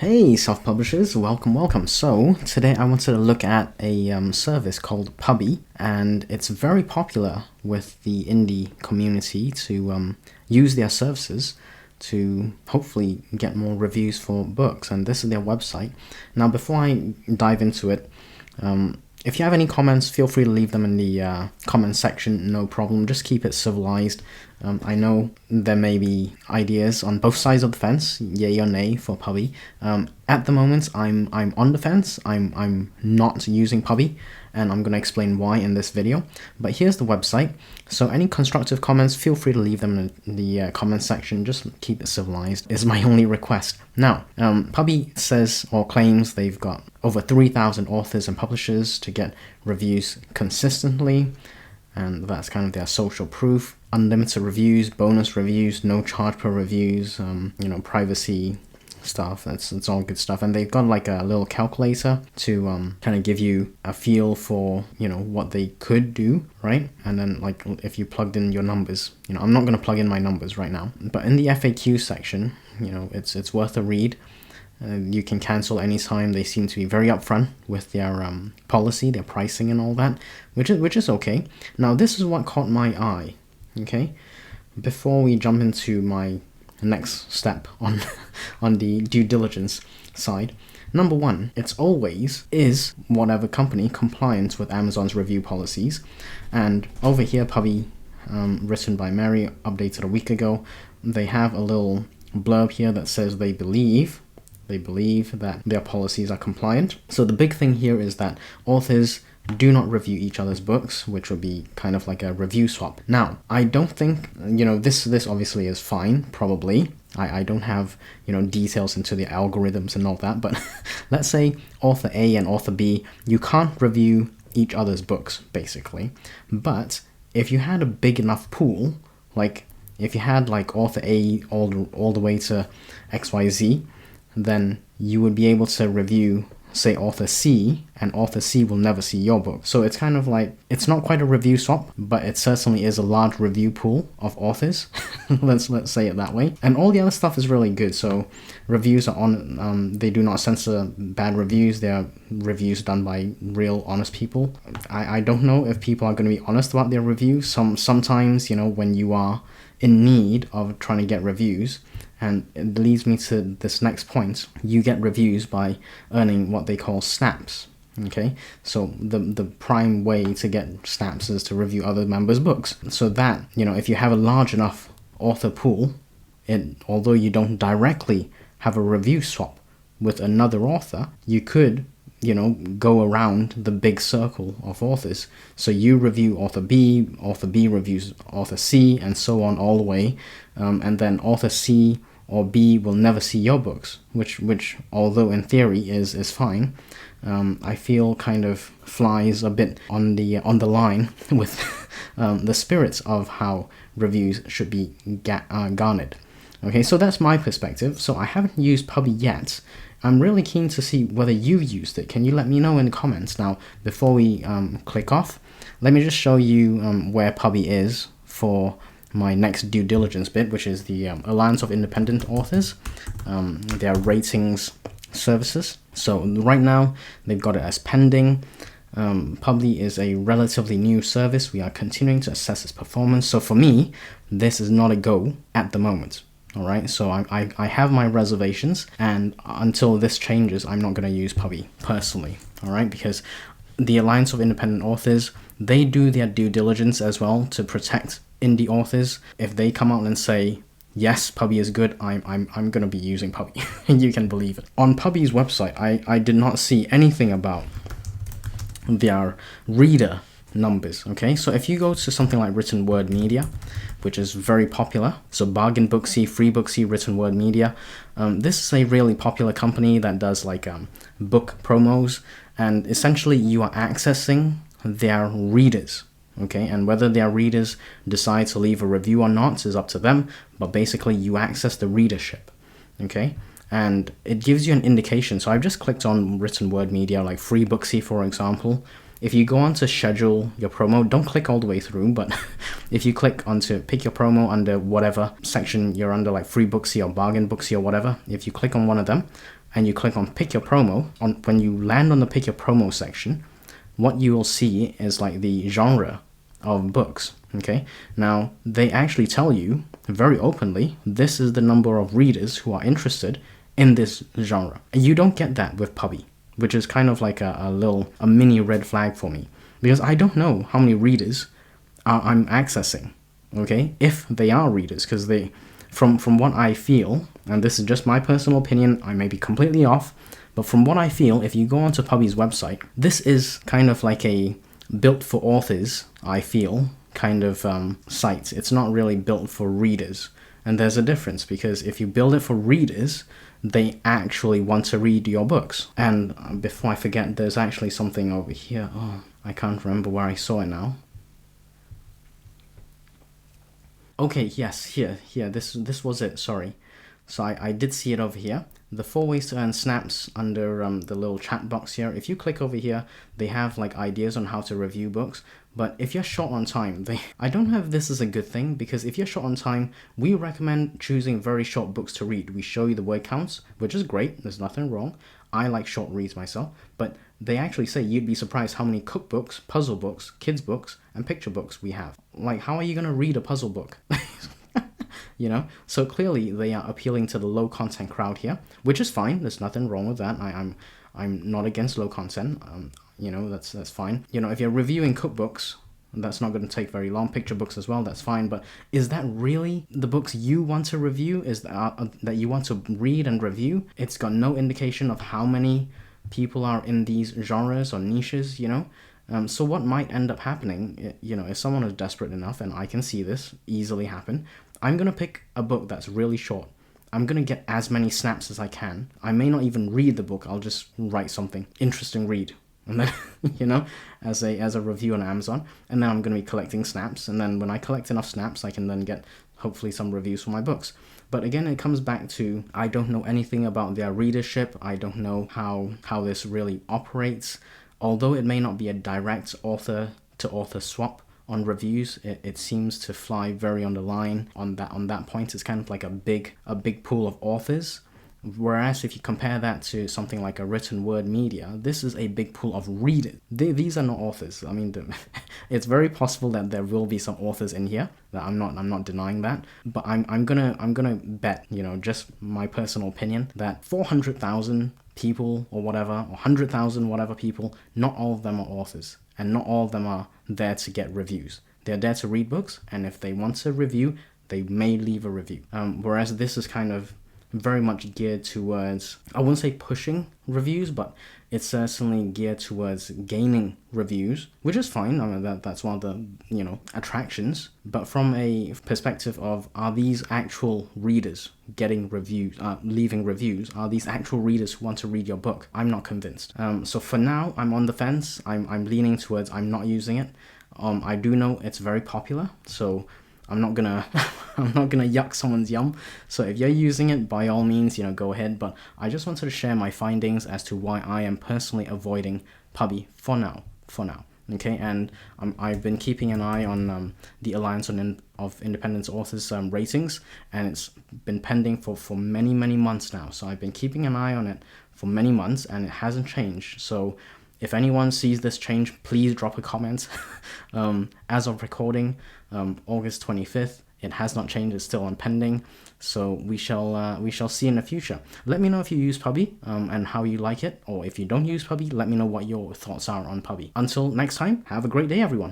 Hey, self-publishers, welcome. So today I wanted to look at a service called Pubby, and it's very popular with the indie community to use their services to hopefully get more reviews for books, and this is their website. Now, before I dive into it, if you have any comments, feel free to leave them in the comment section, no problem. Just keep it civilized. I know there may be ideas on both sides of the fence, yay or nay for Pubby. At the moment, I'm on the fence. I'm not using Pubby, and I'm going to explain why in this video. But here's the website. So any constructive comments, feel free to leave them in the comment section. Just keep it civilized is my only request. Now, Pubby says or claims they've got over 3,000 authors and publishers to get reviews consistently, and that's kind of their social proof. Unlimited reviews, bonus reviews, no charge per reviews, privacy stuff. It's all good stuff. And they've got like a little calculator to kind of give you a feel for what they could do, right? And then like if you plugged in your numbers, I'm not going to plug in my numbers right now, but in the FAQ section, it's worth a read. You can cancel anytime. They seem to be very upfront with their policy, their pricing and all that, which is okay. Now this is what caught my eye. Okay, before we jump into my next step on the due diligence side, number one, it's always is whatever company compliant with Amazon's review policies. And over here, Pubby, written by Mary, updated a week ago, they have a little blurb here that says they believe that their policies are compliant. So the big thing here is that authors do not review each other's books, which would be kind of like a review swap. Now, I don't think, this obviously is fine, probably. I don't have, details into the algorithms and all that, but let's say author A and author B, you can't review each other's books, basically. But if you had a big enough pool, like if you had like author A all the way to XYZ, then you would be able to review, say, author C, and author C will never see your book. So it's kind of like, it's not quite a review swap, but it certainly is a large review pool of authors. let's say it that way. And all the other stuff is really good. So reviews are on, they do not censor bad reviews. They are reviews done by real honest people. I don't know if people are going to be honest about their reviews. Sometimes, when you are in need of trying to get reviews, and it leads me to this next point. You get reviews by earning what they call snaps. Okay, so the prime way to get snaps is to review other members' books. So that, if you have a large enough author pool, although you don't directly have a review swap with another author, you could, go around the big circle of authors. So you review author B reviews author C, and so on all the way. And then author C or B will never see your books, which although in theory is fine, I feel kind of flies a bit on the line with the spirits of how reviews should be garnered. Okay, so that's my perspective. So I haven't used Pubby yet. I'm really keen to see whether you've used it. Can you let me know in the comments? Now, before we click off, let me just show you where Pubby is for my next due diligence bit, which is the Alliance of Independent Authors, their ratings services. So right now, they've got it as pending. Publy is a relatively new service. We are continuing to assess its performance. So for me, this is not a go at the moment. All right, so I have my reservations, and until this changes, I'm not going to use Pubby personally. All right, because the Alliance of Independent Authors, they do their due diligence as well to protect indie authors. If they come out and say, yes, Pubby is good, I'm going to be using Pubby. You can believe it. On Pubby's website, I did not see anything about their reader numbers. Okay, so if you go to something like Written Word Media, which is very popular, so Bargain Booksy, Free Booksy, Written Word Media, this is a really popular company that does like book promos, and essentially you are accessing their readers. Okay, and whether their readers decide to leave a review or not is up to them, but basically you access the readership. Okay, and it gives you an indication. So I've just clicked on Written Word Media, like Free Booksy, for example. If you go on to schedule your promo, don't click all the way through, but if you click onto pick your promo under whatever section you're under, like Free Booksy or Bargain Booksy or whatever, if you click on one of them, and you click on pick your promo, when you land on the pick your promo section, what you will see is like the genre of books. Okay, now they actually tell you very openly, this is the number of readers who are interested in this genre. And you don't get that with Pubby, which is kind of like a mini red flag for me, because I don't know how many readers I'm accessing. Okay, if they are readers, because from what I feel, and this is just my personal opinion, I may be completely off, but from what I feel, if you go onto Pubby's website, this is kind of like a built for authors, I feel, kind of site. It's not really built for readers. And there's a difference, because if you build it for readers, they actually want to read your books. And before I forget, there's actually something over here. Oh, I can't remember where I saw it now. Okay, yes, here, this was it, sorry. So I did see it over here. The 4 ways to earn snaps under the little chat box here. If you click over here, they have like ideas on how to review books. But if you're short on time, I don't know if this is a good thing, because if you're short on time, we recommend choosing very short books to read. We show you the word counts, which is great. There's nothing wrong. I like short reads myself, but they actually say you'd be surprised how many cookbooks, puzzle books, kids books, and picture books we have. Like, how are you going to read a puzzle book? You know, so clearly they are appealing to the low content crowd here, which is fine. There's nothing wrong with that. I'm not against low content. You know, that's fine. You know, if you're reviewing cookbooks, that's not going to take very long. Picture books as well, that's fine. But is that really the books you want to review? Is that you want to read and review? It's got no indication of how many people are in these genres or niches, you know. So what might end up happening, you know, if someone is desperate enough, and I can see this easily happen, I'm going to pick a book that's really short. I'm going to get as many snaps as I can. I may not even read the book. I'll just write something interesting read. And then, you know, as a review on Amazon. And then I'm going to be collecting snaps. And then when I collect enough snaps, I can then get hopefully some reviews for my books. But again, it comes back to, I don't know anything about their readership. I don't know how this really operates. Although it may not be a direct author-to-author swap on reviews, it seems to fly very on the line on that point. It's kind of like a big pool of authors. Whereas if you compare that to something like a written word media, this is a big pool of readers. These are not authors. I mean, it's very possible that there will be some authors in here. That I'm not denying that. But I'm gonna bet, you know, just my personal opinion, that 400,000 people or whatever, or 100,000 whatever people, not all of them are authors, and not all of them are there to get reviews. They're there to read books, and if they want to review, they may leave a review. Whereas this is kind of very much geared towards, I wouldn't say pushing reviews, but it's certainly geared towards gaining reviews, which is fine. I mean, that's one of the, you know, attractions. But from a perspective of, are these actual readers getting reviews, leaving reviews? Are these actual readers who want to read your book? I'm not convinced. So for now, I'm on the fence. I'm leaning towards I'm not using it. I do know it's very popular, so I'm not gonna yuck someone's yum. So if you're using it, by all means, you know, go ahead. But I just wanted to share my findings as to why I am personally avoiding Pubby for now. Okay, and I've been keeping an eye on the Alliance of Independent Authors ratings, and it's been pending for many months now. So I've been keeping an eye on it for many months, and it hasn't changed. So if anyone sees this change, please drop a comment. As of recording, August 25th, it has not changed. It's still on pending. So we shall see in the future. Let me know if you use Pubby and how you like it, or if you don't use Pubby, let me know what your thoughts are on Pubby. Until next time, have a great day, everyone.